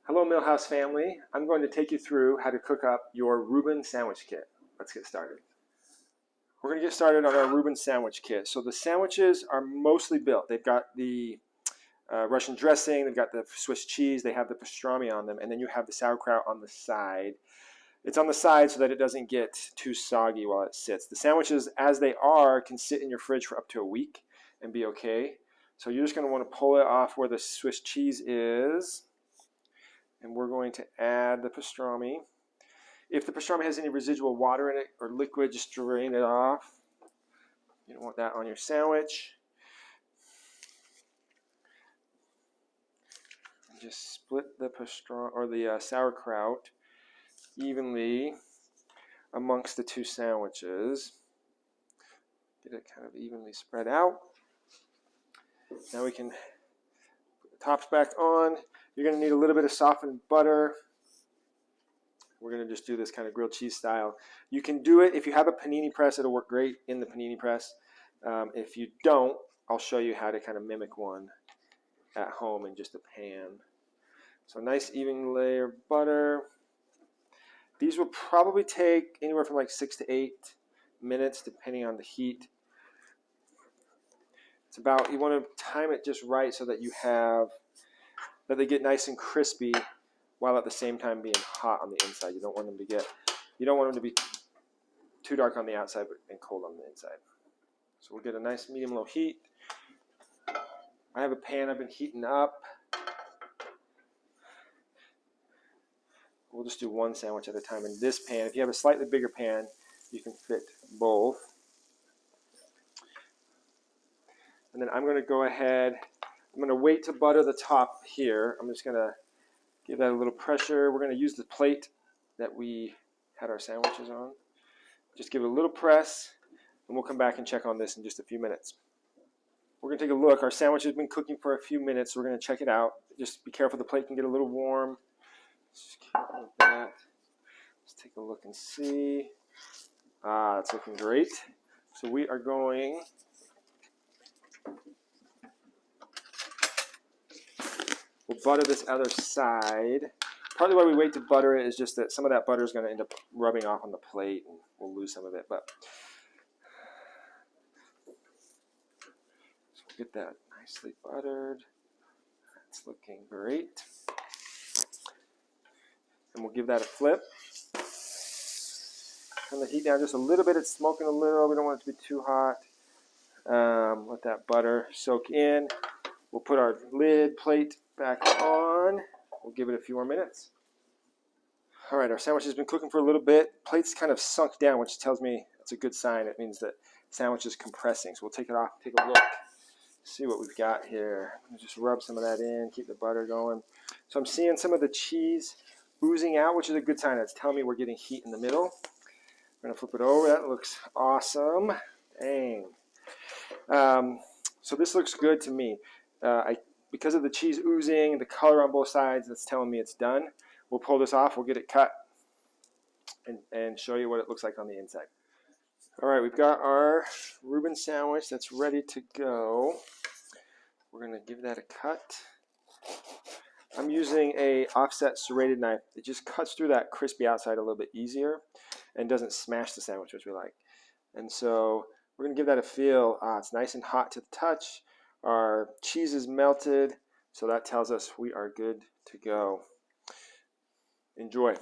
Hello Millhouse family, I'm going to take you through how to cook up your Reuben sandwich kit. Let's get started. We're going to get started on our Reuben sandwich kit. So the sandwiches are mostly built. They've got the Russian dressing, they've got the Swiss cheese, they have the pastrami on them, and then you have the sauerkraut on the side. It's on the side so that it doesn't get too soggy while it sits. The sandwiches, as they are, can sit in your fridge for up to a week and be okay. So you're just going to want to pull it off where the Swiss cheese is. And we're going to add the pastrami. If the pastrami has any residual water in it or liquid, just drain it off. You don't want that on your sandwich. And just split the pastrami or the sauerkraut evenly amongst the two sandwiches. Get it kind of evenly spread out. Now we can put the tops back on. You're going to need a little bit of softened butter. We're going to just do this kind of grilled cheese style. You can do it if you have a panini press. It'll work great in the panini press. If you don't, I'll show you how to kind of mimic one at home in just a pan. So nice even layer of butter. These will probably take anywhere from like 6 to 8 minutes depending on the heat. It's about, you want to time it just right so that that they get nice and crispy while at the same time being hot on the inside. You don't want them to be too dark on the outside and cold on the inside. So we'll get a nice medium-low heat. I have a pan I've been heating up. We'll just do one sandwich at a time in this pan. If you have a slightly bigger pan, you can fit both. And then I'm going to go ahead, I'm going to wait to butter the top here. I'm just going to give that a little pressure. We're going to use the plate that we had our sandwiches on. Just give it a little press, and we'll come back and check on this in just a few minutes. We're going to take a look. Our sandwich has been cooking for a few minutes, so we're going to check it out. Just be careful, the plate can get a little warm. Just keep it like that. Let's take a look and see. It's looking great. So we are going we'll butter this other side. Partly why we wait to butter it is just that some of that butter is going to end up rubbing off on the plate, and we'll lose some of it. But so we'll get that nicely buttered. That's looking great. And we'll give that a flip. Turn the heat down just a little bit. It's smoking a little. We don't want it to be too hot. Let that butter soak in. We'll put our lid plate back on. We'll give it a few more minutes. All right, our sandwich has been cooking for a little bit. Plate's kind of sunk down, which tells me it's a good sign. It means that sandwich is compressing. So we'll take it off, take a look, see what we've got here. Just rub some of that in, keep the butter going. So I'm seeing some of the cheese oozing out, which is a good sign. That's telling me we're getting heat in the middle. I'm going to flip it over. That looks awesome. Dang. So this looks good to me. Because of the cheese oozing, the color on both sides, that's telling me it's done. We'll pull this off. We'll get it cut and show you what it looks like on the inside. All right, we've got our Reuben sandwich that's ready to go. We're going to give that a cut. I'm using a offset serrated knife. It just cuts through that crispy outside a little bit easier and doesn't smash the sandwich, which we like. And so we're going to give that a feel. It's nice and hot to the touch. Our cheese is melted, so that tells us we are good to go. Enjoy.